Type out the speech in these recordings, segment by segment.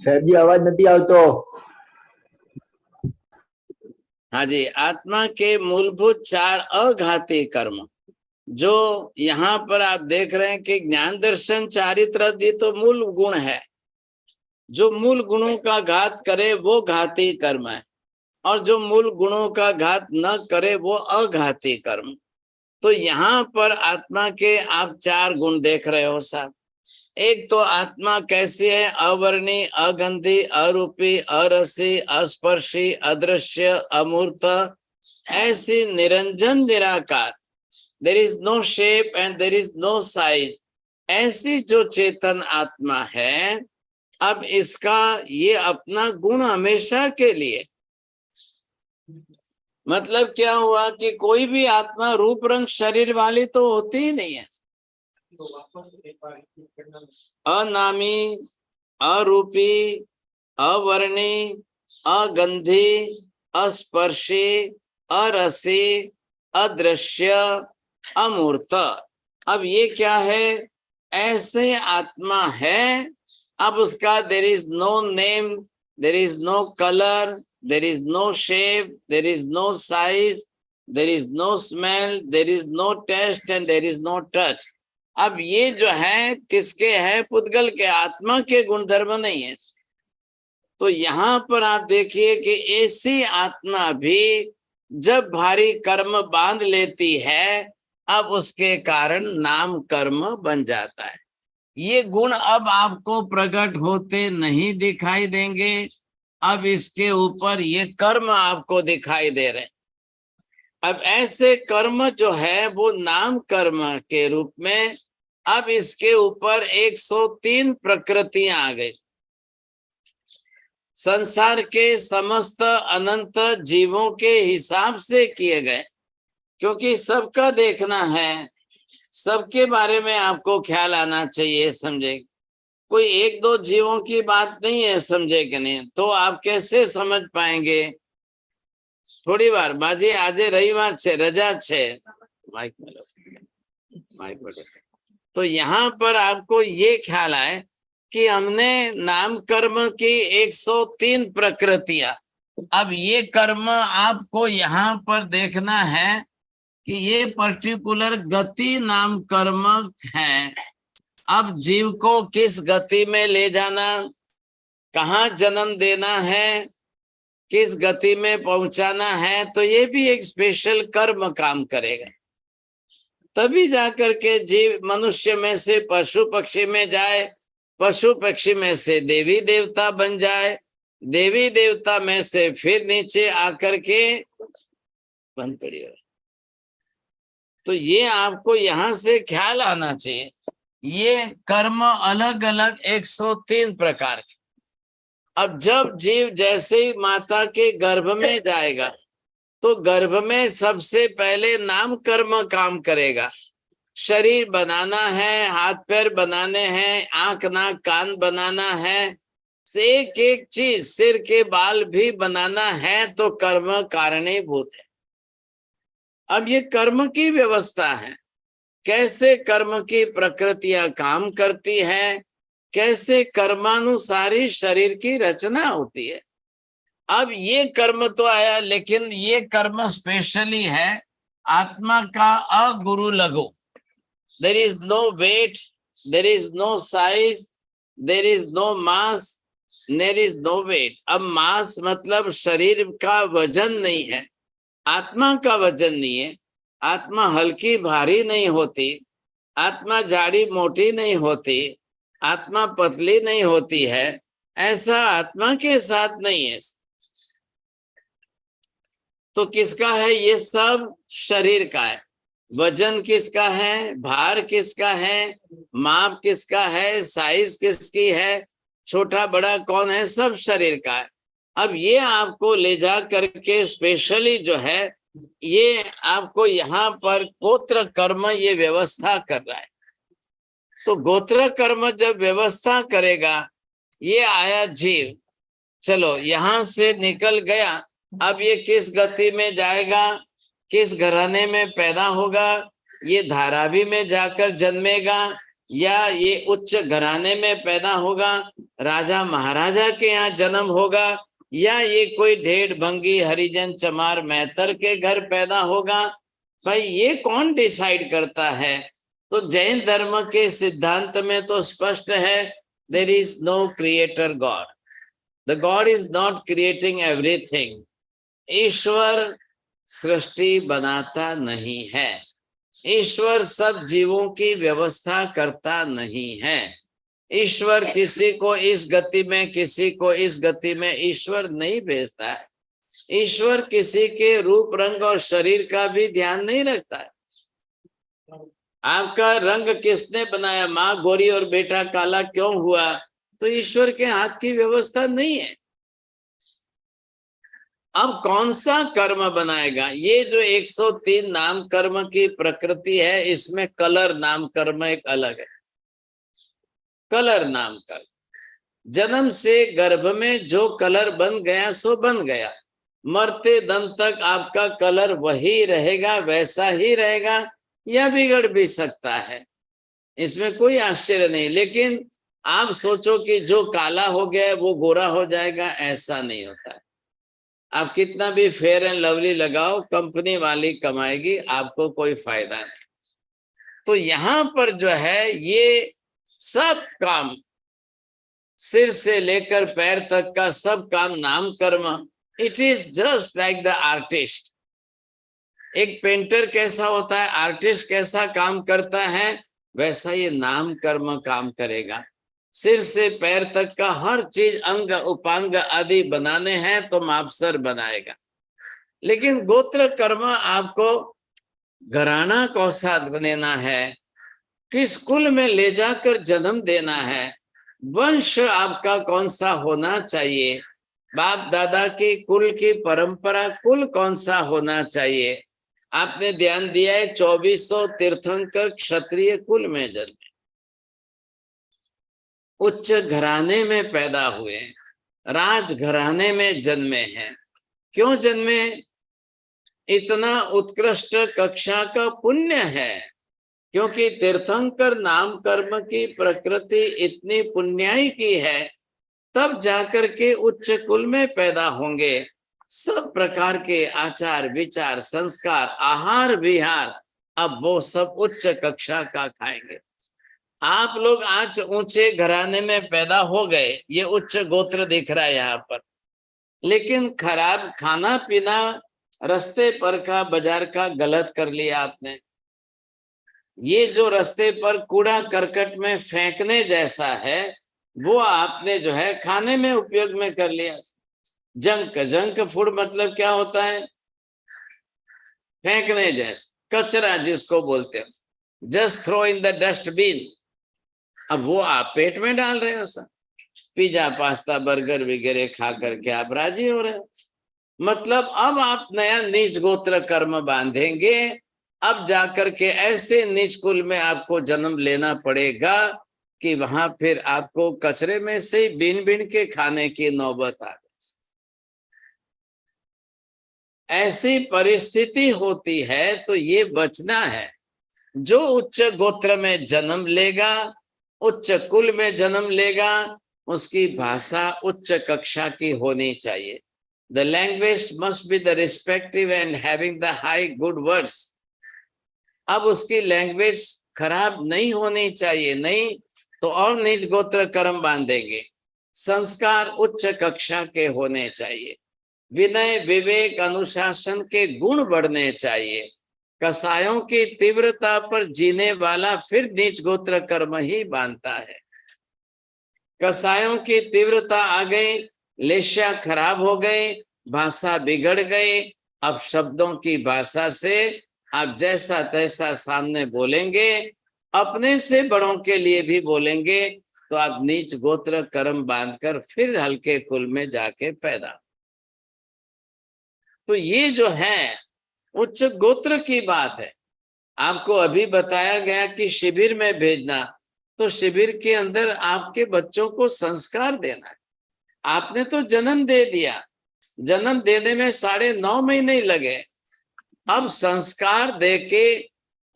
સાહેબજી અવાજ નથી આવતો। हाँ जी, आत्मा के मूलभूत 4 अघाती कर्म जो यहाँ पर आप देख रहे हैं कि ज्ञान दर्शन चारित्र ये तो मूल गुण है। जो मूल गुणों का घात करे वो घाती कर्म है, और जो मूल गुणों का घात न करे वो अघाती कर्म। तो यहाँ पर आत्मा के आप 4 गुण देख रहे हो साहब। एक तो आत्मा कैसी है? अवर्णी, अगंधी, अरूपी, अरसी, अस्पर्शी, अदृश्य, अमूर्त, ऐसी निरंजन निराकार, there is no shape and there is no size, ऐसी जो चेतन आत्मा है। अब इसका ये अपना गुण हमेशा के लिए, मतलब क्या हुआ कि कोई भी आत्मा रूप रंग शरीर वाली तो होती ही नहीं है। अनामी, अरूपी, अवर्णी, अगंधी, अस्पर्शी, अरसी, अदृश्य, अमूर्त। अब ये क्या है? ऐसे आत्मा है। अब उसका there is no name, there is no colour, there is no shape, there is no size, there is no smell, there is no taste and there is no touch. अब ये जो है किसके है? पुद्गल के, आत्मा के गुणधर्म नहीं है। तो यहाँ पर आप देखिए कि ऐसी आत्मा भी जब भारी कर्म बांध लेती है, अब उसके कारण नाम कर्म बन जाता है। ये गुण अब आपको प्रकट होते नहीं दिखाई देंगे। अब इसके ऊपर ये कर्म आपको दिखाई दे रहे हैं। अब ऐसे कर्म जो है वो नाम कर्म के रूप में, अब इसके ऊपर 103 प्रकृतियां आ गई। संसार के समस्त अनंत जीवों के हिसाब से किए गए, क्योंकि सबका देखना है, सबके बारे में आपको ख्याल आना चाहिए, समझे। कोई 1-2 जीवों की बात नहीं है, समझे कि नहीं? तो आप कैसे समझ पाएंगे? थोड़ी बार बाजी, आज रविवार छे, रजा छे, माइक में। तो यहाँ पर आपको ये ख्याल आए कि हमने नाम कर्म की 103 प्रकृतियां। अब ये कर्म आपको यहाँ पर देखना है कि ये पर्टिकुलर गति नाम कर्म है। अब जीव को किस गति में ले जाना, कहाँ जन्म देना है, किस गति में पहुंचाना है, तो ये भी एक स्पेशल कर्म काम करेगा। तभी जाकर के जीव मनुष्य में से पशु पक्षी में जाए, पशु पक्षी में से देवी देवता बन जाए, देवी देवता में से फिर नीचे आकर के बन पड़ी। तो ये आपको यहाँ से ख्याल आना चाहिए। ये कर्म अलग अलग 103 प्रकार के। अब जब जीव जैसे ही माता के गर्भ में जाएगा, तो गर्भ में सबसे पहले नाम कर्म काम करेगा। शरीर बनाना है, हाथ पैर बनाने हैं, आंख नाक कान बनाना है, एक एक चीज, सिर के बाल भी बनाना है, तो कर्म कारणीभूत है। अब ये कर्म की व्यवस्था है, कैसे कर्म की प्रकृतियां काम करती है, कैसे कर्मानुसारी शरीर की रचना होती है। अब ये कर्म तो आया, लेकिन ये कर्म स्पेशली है आत्मा का अगुरु लघु। There is no weight, there is no size, there is no mass, there is no weight. अब मास मतलब शरीर का वजन नहीं है, आत्मा का वजन नहीं है। आत्मा हल्की भारी नहीं होती, आत्मा जाड़ी मोटी नहीं होती, आत्मा पतली नहीं होती है, ऐसा आत्मा के साथ नहीं है। तो किसका है? ये सब शरीर का है। वजन किसका है, भार किसका है, माप किसका है, साइज किसकी है, छोटा बड़ा कौन है, सब शरीर का है। अब ये आपको ले जा करके स्पेशली जो है, ये आपको यहाँ पर गोत्र कर्म ये व्यवस्था कर रहा है। तो गोत्र कर्म जब व्यवस्था करेगा, ये आया जीव, चलो यहाँ से निकल गया, अब ये किस गति में जाएगा, किस घराने में पैदा होगा, ये धारावी में जाकर जन्मेगा, या ये उच्च घराने में पैदा होगा, राजा महाराजा के यहाँ जन्म होगा, या ये कोई ढेड़ भंगी हरिजन चमार मैतर के घर पैदा होगा, भाई ये कौन डिसाइड करता है? तो जैन धर्म के सिद्धांत में तो स्पष्ट है, there is no creator god, the god is not creating everything. ईश्वर सृष्टि बनाता नहीं है, ईश्वर सब जीवों की व्यवस्था करता नहीं है, ईश्वर किसी को इस गति में किसी को इस गति में ईश्वर नहीं भेजता है, ईश्वर किसी के रूप रंग और शरीर का भी ध्यान नहीं रखता है। आपका रंग किसने बनाया? माँ गोरी और बेटा काला क्यों हुआ? तो ईश्वर के हाथ की व्यवस्था नहीं है। अब कौन सा कर्म बनाएगा? ये जो 103 नाम कर्म की प्रकृति है, इसमें कलर नाम कर्म एक अलग है। कलर नाम कर्म, जन्म से गर्भ में जो कलर बन गया सो बन गया, मरते दम तक आपका कलर वही रहेगा, वैसा ही रहेगा, या बिगड़ भी सकता है, इसमें कोई आश्चर्य नहीं। लेकिन आप सोचो कि जो काला हो गया वो गोरा हो जाएगा, ऐसा नहीं होता है। आप कितना भी फेयर एंड लवली लगाओ, कंपनी वाली कमाएगी, आपको कोई फायदा नहीं। तो यहां पर जो है ये सब काम, सिर से लेकर पैर तक का सब काम नाम कर्म, it is just like the artist. एक पेंटर कैसा होता है, आर्टिस्ट कैसा काम करता है, वैसा ये नाम कर्म काम करेगा। सिर से पैर तक का हर चीज, अंग उपांग आदि बनाने हैं तो मापसर बनाएगा। लेकिन गोत्र कर्म आपको घराना कौसा देना है, किस कुल में ले जाकर जन्म देना है, वंश आपका कौन सा होना चाहिए, बाप दादा की कुल की परंपरा कुल कौन सा होना चाहिए। आपने ध्यान दिया है 2400 तीर्थंकर क्षत्रिय कुल में जन्मे, उच्च घराने में पैदा हुए, राज घराने में जन्मे हैं। क्यों जन्मे? इतना उत्कृष्ट कक्षा का पुण्य है, क्योंकि तीर्थंकर नाम कर्म की प्रकृति इतनी पुण्याई की है, तब जाकर के उच्च कुल में पैदा होंगे। सब प्रकार के आचार विचार संस्कार आहार विहार अब वो सब उच्च कक्षा का खाएंगे। आप लोग आज ऊंचे घराने में पैदा हो गए, ये उच्च गोत्र दिख रहा है यहाँ पर, लेकिन खराब खाना पीना रास्ते पर का बाजार का गलत कर लिया आपने। ये जो रास्ते पर कूड़ा करकट में फेंकने जैसा है, वो आपने जो है खाने में उपयोग में कर लिया। जंक जंक फूड मतलब क्या होता है? फेंकने जैसा कचरा जिसको बोलते हैं, just throw in the dustbin. अब वो आप पेट में डाल रहे हो सर, पिज्जा पास्ता बर्गर वगैरह खा करके आप राजी हो रहे हो। मतलब अब आप नया नीच गोत्र कर्म बांधेंगे, अब जाकर के ऐसे नीच कुल में आपको जन्म लेना पड़ेगा कि वहां फिर आपको कचरे में से बीन बीन के खाने की नौबत आ गई। ऐसी परिस्थिति होती है तो ये बचना है। जो उच्च गोत्र में जन्म लेगा, उच्च कुल में जन्म लेगा, उसकी भाषा उच्च कक्षा की होनी चाहिए। The language must be the respective and having the high good words. अब उसकी लैंग्वेज खराब नहीं होनी चाहिए, नहीं तो और नीच गोत्र कर्म बांधेंगे। संस्कार उच्च कक्षा के होने चाहिए, विनय विवेक अनुशासन के गुण बढ़ने चाहिए। कसायों की तीव्रता पर जीने वाला फिर नीच गोत्र कर्म ही बांधता है। कसायों की तीव्रता आ गई, लेशा खराब हो गई, भाषा बिगड़ गई। अब शब्दों की भाषा से आप जैसा तैसा सामने बोलेंगे, अपने से बड़ों के लिए भी बोलेंगे, तो आप नीच गोत्र कर्म बांधकर फिर हल्के कुल में जाके पैदा। तो ये जो है उच्च गोत्र की बात है। आपको अभी बताया गया कि शिविर में भेजना, तो शिविर के अंदर आपके बच्चों को संस्कार देना है। आपने तो जन्म दे दिया, जन्म देने में 9.5 महीने लगे, अब संस्कार देके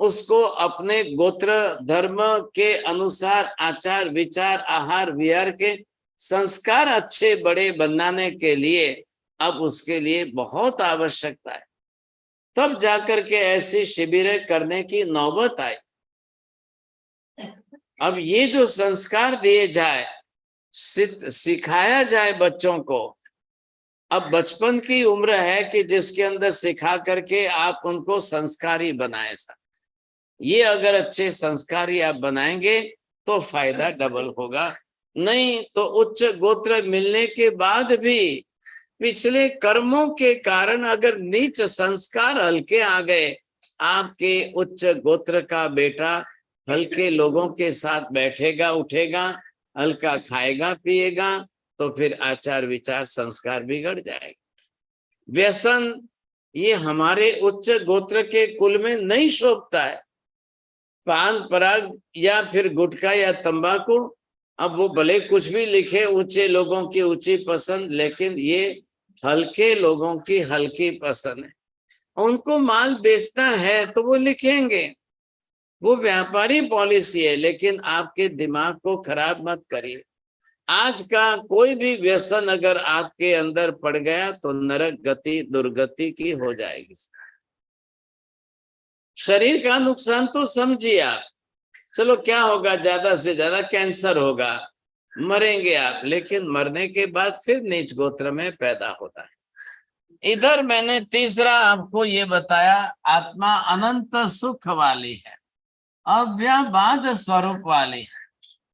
उसको अपने गोत्र धर्म के अनुसार आचार विचार आहार विहार के संस्कार अच्छे बड़े बनाने के लिए अब उसके लिए बहुत आवश्यकता है। तब जाकर के ऐसी शिविरें करने की नौबत आई। अब ये जो संस्कार दिए जाए, सिखाया जाए बच्चों को। अब बचपन की उम्र है कि जिसके अंदर सिखा करके आप उनको संस्कारी बनाए। ये अगर अच्छे संस्कारी आप बनाएंगे तो फायदा डबल होगा। नहीं तो उच्च गोत्र मिलने के बाद भी पिछले कर्मों के कारण अगर नीच संस्कार हल्के आ गए, आपके उच्च गोत्र का बेटा हल्के लोगों के साथ बैठेगा उठेगा, हल्का खाएगा पिएगा, तो फिर आचार विचार संस्कार बिगड़ जाएगा। व्यसन ये हमारे उच्च गोत्र के कुल में नहीं शोभता है। पान पराग या फिर गुटखा या तंबाकू, अब वो भले कुछ भी लिखे ऊंचे लोगों की ऊंची पसंद, लेकिन ये हल्के लोगों की हल्की पसंद है। उनको माल बेचना है तो वो लिखेंगे, वो व्यापारी पॉलिसी है, लेकिन आपके दिमाग को खराब मत करिए। आज का कोई भी व्यसन अगर आपके अंदर पड़ गया तो नरक गति दुर्गति की हो जाएगी। शरीर का नुकसान तो समझिए आप, चलो क्या होगा, ज्यादा से ज्यादा कैंसर होगा, मरेंगे आप, लेकिन मरने के बाद फिर नीच गोत्र में पैदा होता है। इधर मैंने तीसरा आपको ये बताया, आत्मा अनंत सुख वाली है, अव्ययबाद स्वरूप वाली है,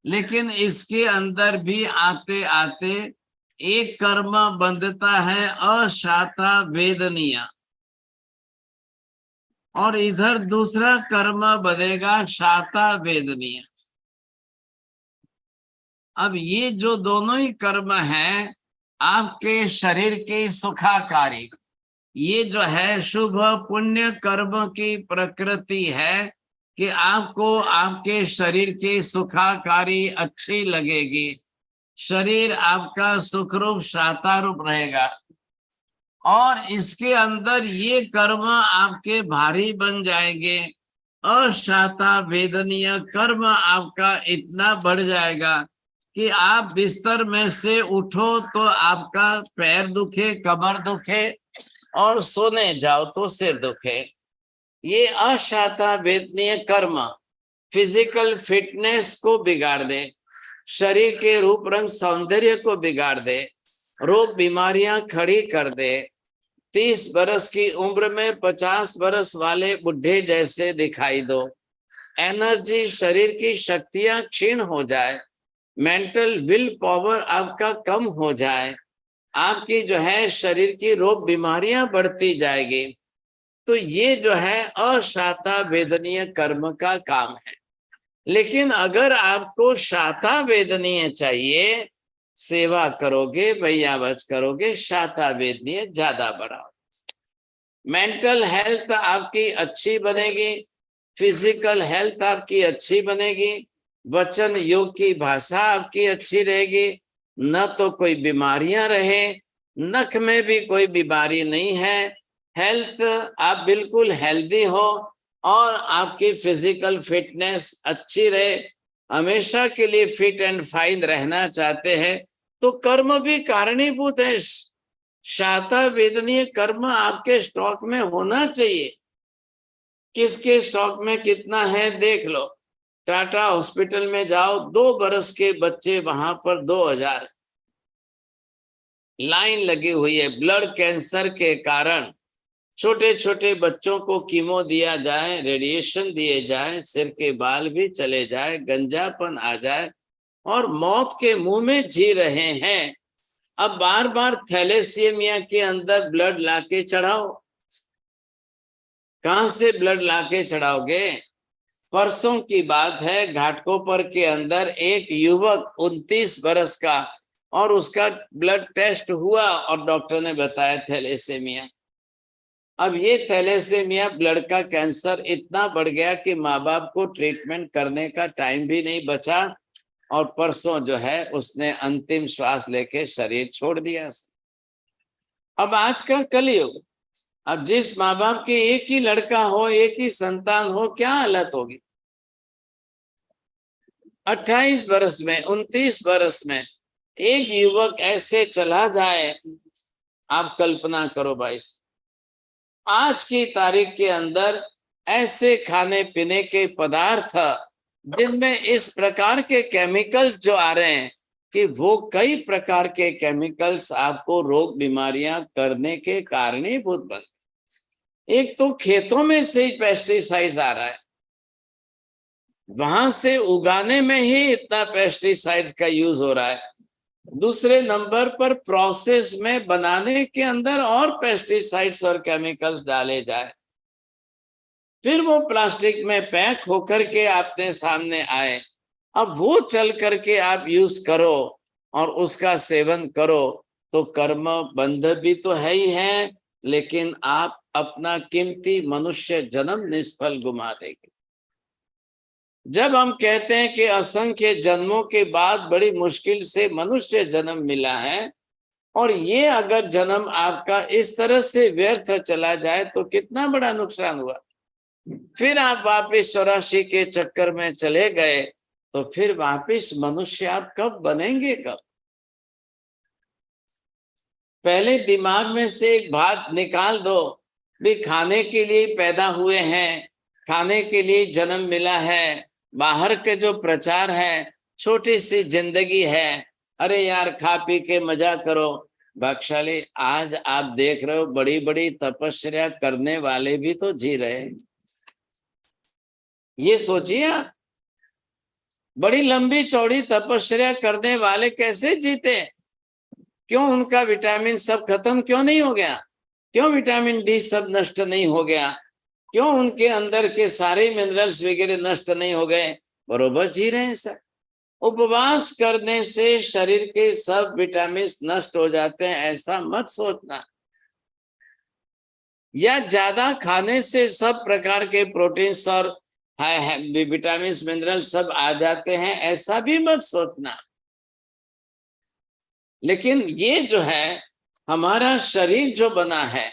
लेकिन इसके अंदर भी आते आते एक कर्म बंधता है अशाता वेदनीय, और इधर दूसरा कर्म बनेगा शाता वेदनीय। अब ये जो दोनों ही कर्म है आपके शरीर के सुखाकारी, ये जो है शुभ पुण्य कर्म की प्रकृति है कि आपको आपके शरीर की सुखाकारी अच्छी लगेगी, शरीर आपका सुखरूप शातारूप रहेगा, और इसके अंदर ये कर्म आपके भारी बन जाएंगे। अशाता वेदनीय कर्म आपका इतना बढ़ जाएगा कि आप बिस्तर में से उठो तो आपका पैर दुखे, कमर दुखे, और सोने जाओ तो सिर दुखे। ये अशाता वेदनीय कर्म फिजिकल फिटनेस को बिगाड़ दे, शरीर के रूप रंग सौंदर्य को बिगाड़ दे, रोग बीमारियां खड़ी कर दे, 30 बरस की उम्र में 50 बरस वाले बुढ़े जैसे दिखाई दो, एनर्जी शरीर की शक्तियां क्षीण हो जाए, मेंटल विल पावर आपका कम हो जाए, आपकी जो है शरीर की रोग बीमारियां बढ़ती जाएगी। तो ये जो है अशाता वेदनीय कर्म का काम है। लेकिन अगर आपको शाता वेदनीय चाहिए, सेवा करोगे, भैयावच करोगे, शाता वेदनीय ज्यादा बढ़ाओ। मेंटल हेल्थ आपकी अच्छी बनेगी, फिजिकल हेल्थ आपकी अच्छी बनेगी, वचन योग की भाषा आपकी अच्छी रहेगी, न तो कोई बीमारियां रहे, नख में भी कोई बीमारी नहीं है, हेल्थ आप बिल्कुल हेल्दी हो, और आपकी फिजिकल फिटनेस अच्छी रहे, हमेशा के लिए फिट एंड फाइन रहना चाहते हैं, तो कर्म भी कारणीभूत है। शाता वेदनीय कर्म आपके स्टॉक में होना चाहिए। किसके स्टॉक में कितना है देख लो। टाटा हॉस्पिटल में जाओ, 2 बरस के बच्चे वहां पर 2000 लाइन लगी हुई है। ब्लड कैंसर के कारण छोटे छोटे बच्चों को कीमो दिया जाए, रेडिएशन दिए जाए, सिर के बाल भी चले जाए, गंजापन आ जाए, और मौत के मुंह में जी रहे हैं। अब बार बार थैलेसीमिया के अंदर ब्लड लाके चढ़ाओ, कहां से ब्लड लाके चढ़ाओगे? परसों की बात है, घाटकोपर के अंदर एक युवक 29 बरस का, और उसका ब्लड टेस्ट हुआ और डॉक्टर ने बताया थैलेसीमिया। अब ये थैलेसीमिया ब्लड का कैंसर इतना बढ़ गया कि माँ बाप को ट्रीटमेंट करने का टाइम भी नहीं बचा, और परसों जो है उसने अंतिम श्वास लेके शरीर छोड़ दिया। अब आज का कलयुग, अब जिस माँ बाप के एक ही लड़का हो, एक ही संतान हो, क्या हालत होगी। 28 बरस में, 29 बरस में एक युवक ऐसे चला जाए, आप कल्पना करो भाई। आज की तारीख के अंदर ऐसे खाने पीने के पदार्थ जिनमें इस प्रकार के केमिकल्स जो आ रहे हैं कि वो कई प्रकार के केमिकल्स आपको रोग बीमारियां करने के कारणीभूत बन। एक तो खेतों में से ही पेस्टिसाइड्स आ रहा है, वहां से उगाने में ही इतना पेस्टिसाइड्स का यूज हो रहा है। दूसरे नंबर पर प्रोसेस में बनाने के अंदर और पेस्टिसाइड्स और केमिकल्स डाले जाए, फिर वो प्लास्टिक में पैक होकर के आपने सामने आए। अब वो चल करके आप यूज करो और उसका सेवन करो, तो कर्म बंध भी तो है ही है, लेकिन आप अपना कीमती मनुष्य जन्म निष्फल गुमा देंगे। जब हम कहते हैं कि असंख्य जन्मों के बाद बड़ी मुश्किल से मनुष्य जन्म मिला है, और ये अगर जन्म आपका इस तरह से व्यर्थ चला जाए तो कितना बड़ा नुकसान हुआ। फिर आप वापिस 84 के चक्कर में चले गए, तो फिर वापिस मनुष्य आप कब बनेंगे, कब। पहले दिमाग में से एक बात निकाल दो, भी खाने के लिए पैदा हुए हैं, खाने के लिए जन्म मिला है। बाहर के जो प्रचार है, छोटी सी जिंदगी है, अरे यार खा पी के मजा करो। भाग्यशाली आज आप देख रहे हो बड़ी बड़ी तपस्या करने वाले भी तो जी रहे हैं। ये सोचिए आप, बड़ी लंबी चौड़ी तपस्या करने वाले कैसे जीते। क्यों उनका विटामिन सब खत्म क्यों नहीं हो गया, क्यों विटामिन डी सब नष्ट नहीं हो गया, क्यों उनके अंदर के सारे मिनरल्स वगैरह नष्ट नहीं हो गए, बरोबर जी रहे हैं सर। उपवास करने से शरीर के सब विटामिन नष्ट हो जाते हैं, ऐसा मत सोचना। या ज्यादा खाने से सब प्रकार के प्रोटीन्स और विटामिन मिनरल सब आ जाते हैं, ऐसा भी मत सोचना। लेकिन ये जो है हमारा शरीर जो बना है,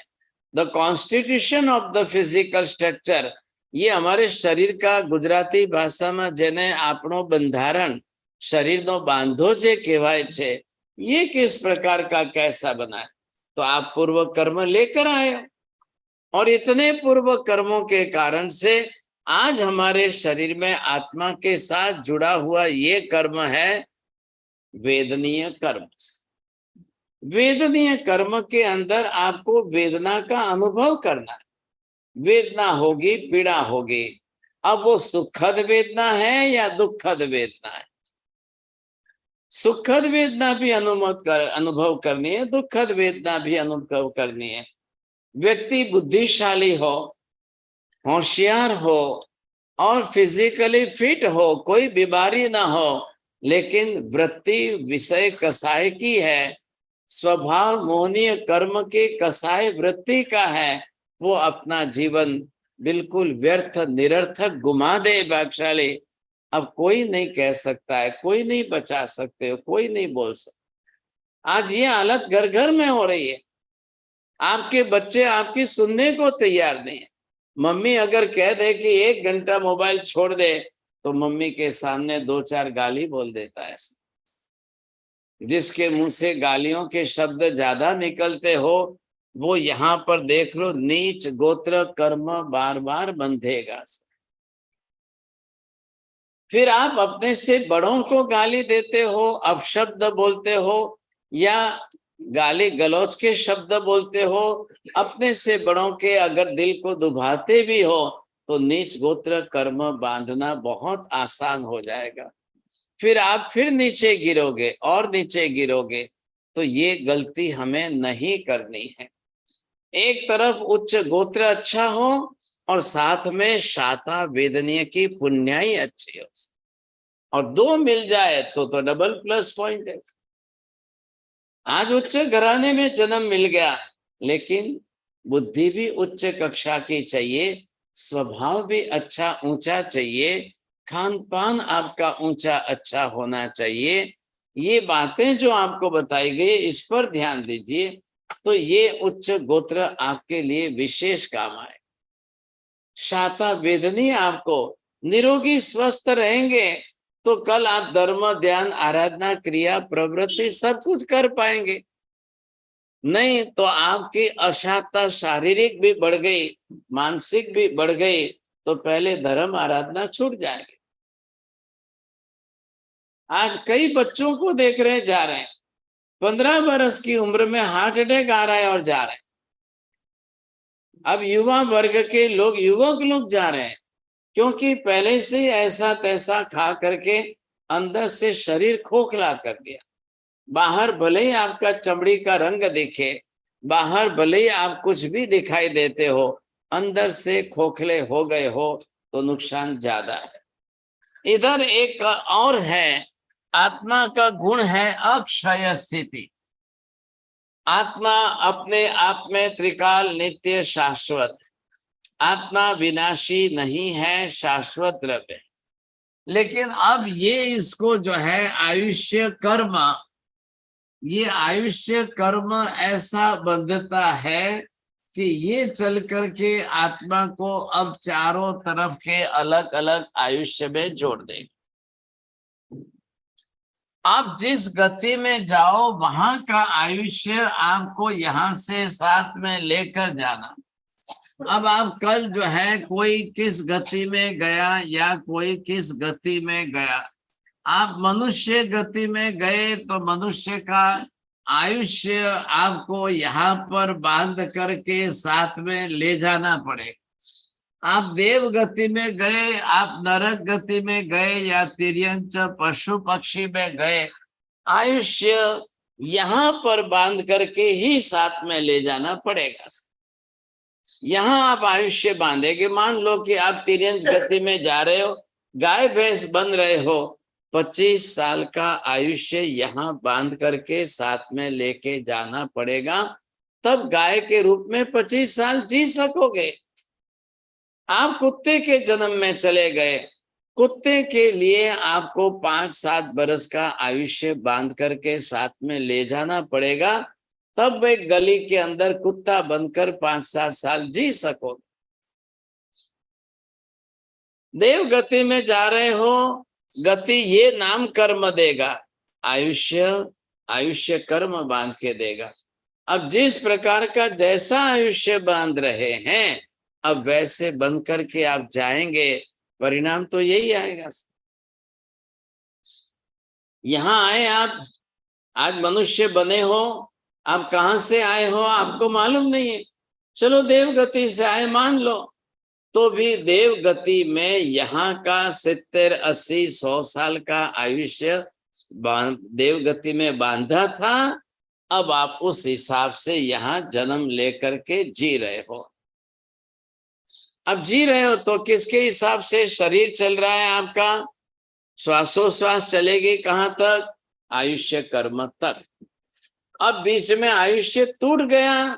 the constitution of the physical structure, ये हमारे शरीर का गुजराती भाषा में जेने आपनो बंधारण शरीर नो बांधो जे कहवाय छे, ये किस प्रकार का कैसा बना है। तो आप पूर्व कर्म लेकर आए हो, और इतने पूर्व कर्मों के कारण से आज हमारे शरीर में आत्मा के साथ जुड़ा हुआ ये कर्म है वेदनीय कर्म। वेदनीय कर्म के अंदर आपको वेदना का अनुभव करना है। वेदना होगी, पीड़ा होगी। अब वो सुखद वेदना है या दुखद वेदना है। सुखद वेदना भी अनुभव करनी है, दुखद वेदना भी अनुभव करनी है। व्यक्ति बुद्धिशाली हो, होशियार हो और फिजिकली फिट हो, कोई बीमारी ना हो, लेकिन वृत्ति विषय कसाय की है, स्वभाव मोहनीय कर्म के कसाय वृत्ति का है, वो अपना जीवन बिल्कुल व्यर्थ निरर्थक गुमा दे। भाग्यशाली अब कोई नहीं कह सकता है, कोई नहीं बचा सकते हो, कोई नहीं बोल सकता। आज ये हालत घर घर में हो रही है। आपके बच्चे आपकी सुनने को तैयार नहीं है। मम्मी अगर कह दे कि 1 घंटा मोबाइल छोड़ दे, तो मम्मी के सामने 2-4 गाली बोल देता है। जिसके मुंह से गालियों के शब्द ज्यादा निकलते हो, वो यहाँ पर देख लो, नीच गोत्र कर्म बार बार बंधेगा। फिर आप अपने से बड़ों को गाली देते हो, अपशब्द बोलते हो, या गाली गलौज के शब्द बोलते हो, अपने से बड़ों के अगर दिल को दुभाते भी हो, तो नीच गोत्र कर्म बांधना बहुत आसान हो जाएगा। फिर आप फिर नीचे गिरोगे और नीचे गिरोगे। तो ये गलती हमें नहीं करनी है। एक तरफ उच्च गोत्र अच्छा हो और साथ में शाता वेदनीय की पुण्याई अच्छी हो, और 2 मिल जाए तो डबल प्लस पॉइंट है। आज उच्च घराने में जन्म मिल गया, लेकिन बुद्धि भी उच्च कक्षा की चाहिए, स्वभाव भी अच्छा ऊंचा चाहिए, खान पान आपका ऊंचा अच्छा होना चाहिए। ये बातें जो आपको बताई गई, इस पर ध्यान दीजिए। तो ये उच्च गोत्र आपके लिए विशेष काम आए। शाता वेदनी आपको निरोगी स्वस्थ रहेंगे तो कल आप धर्म ध्यान आराधना क्रिया प्रवृत्ति सब कुछ कर पाएंगे। नहीं तो आपकी अशांतता शारीरिक भी बढ़ गई, मानसिक भी बढ़ गई, तो पहले धर्म आराधना छूट जाएगी। आज कई बच्चों को देख रहे जा रहे हैं, 15 बरस की उम्र में हार्ट अटैक आ रहा है और जा रहे हैं। अब युवा वर्ग के लोग, युवक लोग जा रहे हैं, क्योंकि पहले से ऐसा तैसा खा करके अंदर से शरीर खोखला कर दिया। बाहर भले ही आपका चमड़ी का रंग दिखे, बाहर भले ही आप कुछ भी दिखाई देते हो, अंदर से खोखले हो गए हो तो नुकसान ज्यादा है। इधर एक और है, आत्मा का गुण है अक्षय स्थिति। आत्मा अपने आप में त्रिकाल नित्य शाश्वत, आत्मा विनाशी नहीं है, शाश्वत द्रव्य। लेकिन अब ये इसको जो है आयुष्य कर्म, ये आयुष्य कर्म ऐसा बंधता है कि ये चल करके आत्मा को अब चारों तरफ के अलग अलग आयुष्य में जोड़ देगा। आप जिस गति में जाओ वहां का आयुष्य आपको यहाँ से साथ में लेकर जाना। अब आप कल जो है कोई किस गति में गया या कोई किस गति में गया, आप मनुष्य गति में गए तो मनुष्य का आयुष्य आपको यहाँ पर बांध करके साथ में ले जाना पड़ेगा। आप देव गति में गए, आप नरक गति में गए या तिर्यंच पशु पक्षी में गए, आयुष्य यहाँ पर बांध करके ही साथ में ले जाना पड़ेगा। यहाँ आप आयुष्य बांधेंगे। मान लो कि आप तिर्यंच गति में जा रहे हो, गाय भैंस बन रहे हो, 25 साल का आयुष्य यहाँ बांध करके साथ में लेके जाना पड़ेगा, तब गाय के रूप में 25 साल जी सकोगे। आप कुत्ते के जन्म में चले गए, कुत्ते के लिए आपको 5-7 बरस का आयुष्य बांध करके साथ में ले जाना पड़ेगा, तब एक गली के अंदर कुत्ता बनकर 5-7 साल जी सकोगे। देव गति में जा रहे हो, गति ये नाम कर्म देगा, आयुष्य कर्म बांध के देगा। अब जिस प्रकार का जैसा आयुष्य बांध रहे हैं, अब वैसे बंद करके आप जाएंगे, परिणाम तो यही आएगा। यहाँ आए आप, आज मनुष्य बने हो, आप कहाँ से आए हो आपको मालूम नहीं है। चलो देव गति से आए मान लो, तो भी देव गति में यहाँ का 70, 80, 100 साल का आयुष्य देव गति में बांधा था। अब आप उस हिसाब से यहाँ जन्म लेकर के जी रहे हो। अब जी रहे हो तो किसके हिसाब से शरीर चल रहा है आपका? श्वासोश्वास चलेगी कहाँ तक? आयुष्य कर्म तक। अब बीच में आयुष्य टूट गया,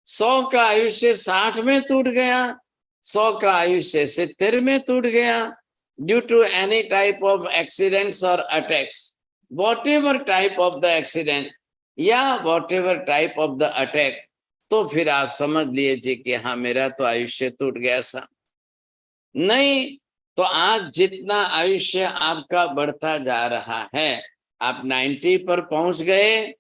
100 का आयुष्य 60 में टूट गया, 100 का आयुष्य 70 में टूट गया, due to any type of accidents और attacks, whatever type of the accident या whatever type of the attack, तो फिर आप समझ लीजिए कि हाँ मेरा तो आयुष्य टूट गया सा। नहीं तो आज जितना आयुष्य आपका बढ़ता जा रहा है, आप 90 पर पहुंच गए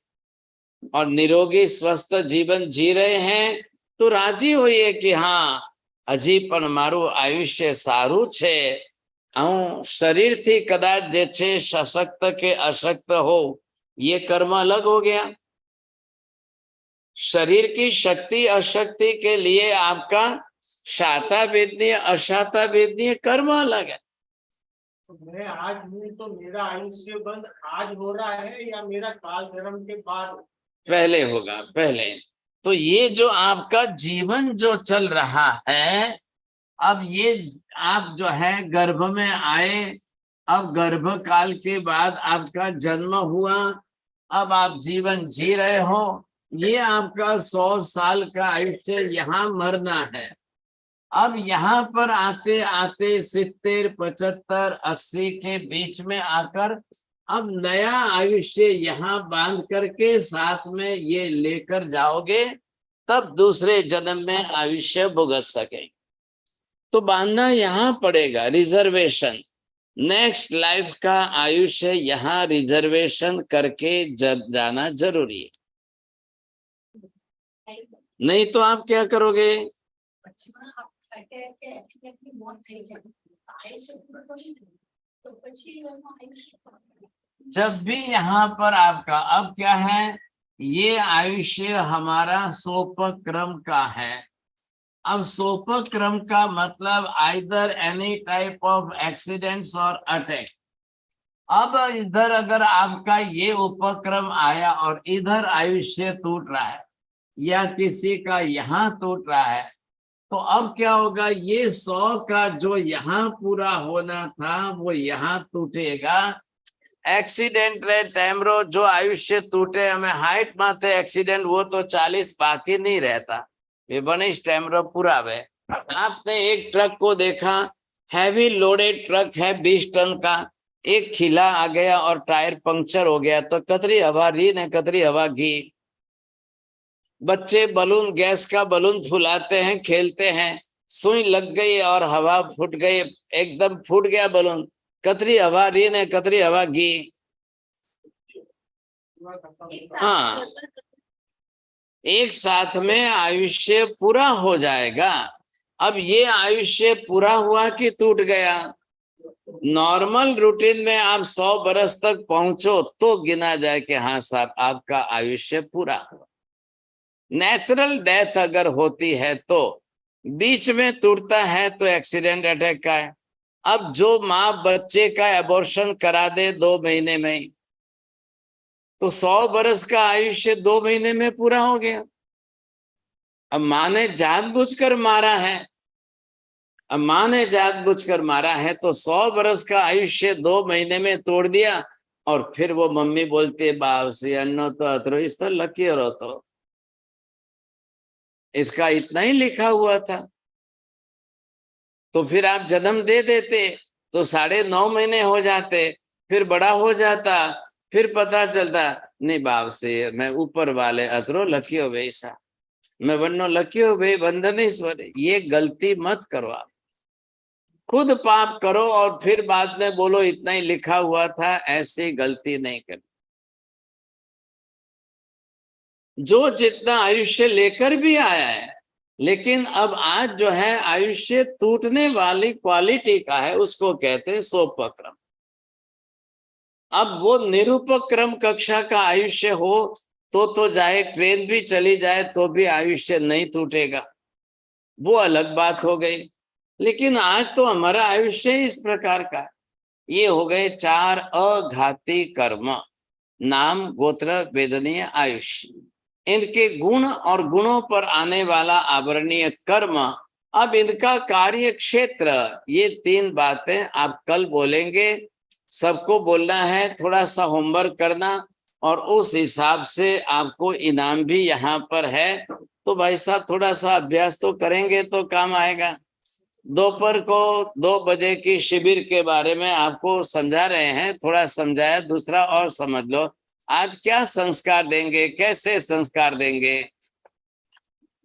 और निरोगी स्वस्थ जीवन जी रहे हैं, तो राजी होइए कि हाँ हजी पण मारू आयुष्य सारू छे। હું शरीरથી कदाच जे छे सशक्त के अशक्त हो, ये कर्म अलग हो गया। शरीर की शक्ति अशक्ति के लिए आपका शाता वेदनीय अशाता वेदनीय कर्म अलग है। मैं आज हूँ तो मेरा आयुष्य बंद आज हो रहा है या मेरा काल जन्म के बाद? पहले होगा, पहले। तो ये जो आपका जीवन जो चल रहा है, अब ये आप जो है गर्भ में आए, अब गर्भ काल के बाद आपका जन्म हुआ, अब आप जीवन जी रहे हो, ये आपका 100 साल का आयुष्य यहाँ मरना है। अब यहाँ पर आते आते 70, 75, 80 के बीच में आकर अब नया आयुष्य यहाँ बांध करके साथ में ये लेकर जाओगे, तब दूसरे जन्म में आयुष्य भुगत सकेंगे। तो बांधना यहाँ पड़ेगा, रिजर्वेशन। नेक्स्ट लाइफ का आयुष्य यहाँ रिजर्वेशन करके जाना जरूरी है। नहीं तो आप क्या करोगे? जब भी यहाँ पर आपका अब क्या है, ये आयुष्य हमारा सोपक्रम का है। अब सोपक्रम का मतलब either any type of accidents और अटैक। अब इधर अगर आपका ये उपक्रम आया और इधर आयुष्य टूट रहा है या किसी का यहाँ टूट रहा है, तो अब क्या होगा, ये 100 का जो यहाँ पूरा होना था वो यहाँ टूटेगा। एक्सीडेंट रे टैमरो जो आयुष्य टूटे हमें हाइट माथे एक्सीडेंट, वो तो 40 बाकी नहीं रहता, ये बनिश टैमरो पूरा वे। आपने एक ट्रक को देखा, हैवी लोडेड ट्रक है 20 टन का, एक खिला आ गया और टायर पंक्चर हो गया, तो कतरी हवा री ने कतरी हवा घी। बच्चे बलून, गैस का बलून फुलाते हैं, खेलते हैं, सुई लग गई और हवा फूट गई, एकदम फूट गया बलून, कतरी हवा री ने कतरी हवा घी। हाँ, एक साथ में आयुष्य पूरा हो जाएगा। अब ये आयुष्य पूरा हुआ कि टूट गया? नॉर्मल रूटीन में आप 100 बरस तक पहुंचो तो गिना जाए कि हाँ साहब आपका आयुष्य पूरा हुआ। नेचुरल डेथ अगर होती है तो बीच में टूटता है तो एक्सीडेंट अटैक का है। अब जो माँ बच्चे का एबॉर्शन करा दे 2 महीने में, तो 100 बरस का आयुष्य 2 महीने में पूरा हो गया। अब माँ ने जानबूझकर मारा है, अब माँ ने जानबूझकर मारा है तो 100 बरस का आयुष्य 2 महीने में तोड़ दिया। और फिर वो मम्मी बोलती है बाप से अन्नो तो अतरो इस तो लकी हो तो इसका इतना ही लिखा हुआ था, तो फिर आप जन्म दे देते तो 9.5 महीने हो जाते, फिर बड़ा हो जाता, फिर पता चलता नहीं बाप से मैं ऊपर वाले अतरो लकी हो वैसा, मैं वन्नो लकी हो भाई बंधनेश्वर। ये गलती मत करो, आप खुद पाप करो और फिर बाद में बोलो इतना ही लिखा हुआ था, ऐसी गलती नहीं करनी। जो जितना आयुष्य लेकर भी आया है, लेकिन अब आज जो है आयुष्य टूटने वाली क्वालिटी का है, उसको कहते हैं सोपक्रम। अब वो निरुपक्रम कक्षा का आयुष्य हो तो जाए, ट्रेन भी चली जाए तो भी आयुष्य नहीं टूटेगा, वो अलग बात हो गई। लेकिन आज तो हमारा आयुष्य इस प्रकार का, ये हो गए 4 अघाती कर्म, नाम गोत्र वेदनीय आयुष्य, इनके गुण और गुणों पर आने वाला आवरणीय कर्म। अब इनका कार्य क्षेत्र, ये 3 बातें आप कल बोलेंगे, सबको बोलना है, थोड़ा सा होमवर्क करना और उस हिसाब से आपको इनाम भी यहाँ पर है। तो भाई साहब थोड़ा सा अभ्यास तो करेंगे तो काम आएगा। दोपहर को 2 बजे की शिविर के बारे में आपको समझा रहे हैं, थोड़ा समझाया, दूसरा और समझ लो। आज क्या संस्कार देंगे, कैसे संस्कार देंगे?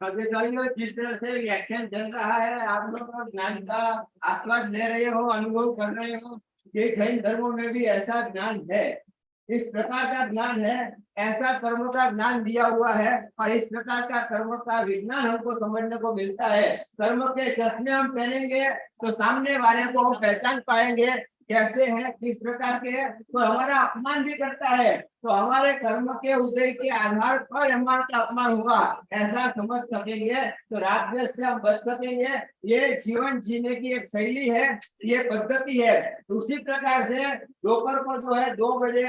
जिस तरह से व्याख्यान चल रहा है, आप लोग ज्ञान का आस्वाद ले रहे हो, अनुभव कर रहे हो, ये जैन धर्मों में भी ऐसा ज्ञान है, इस प्रकार का ज्ञान है, ऐसा कर्म का ज्ञान दिया हुआ है और इस प्रकार का कर्म का विज्ञान हमको समझने को मिलता है। कर्म के चश्मे हम पहनेंगे तो सामने वाले को हम पहचान पाएंगे कैसे हैं, किस प्रकार के हैं, तो हमारा अपमान भी करता है, तो हमारे कर्म के उदय के आधार पर हमारा अपमान होगा, ऐसा समझ सकेंगे तो राजद्वेष से हम बच सकेंगे। ये जीवन जीने की एक शैली है, ये पद्धति है। उसी प्रकार से दोपहर को जो है 2 बजे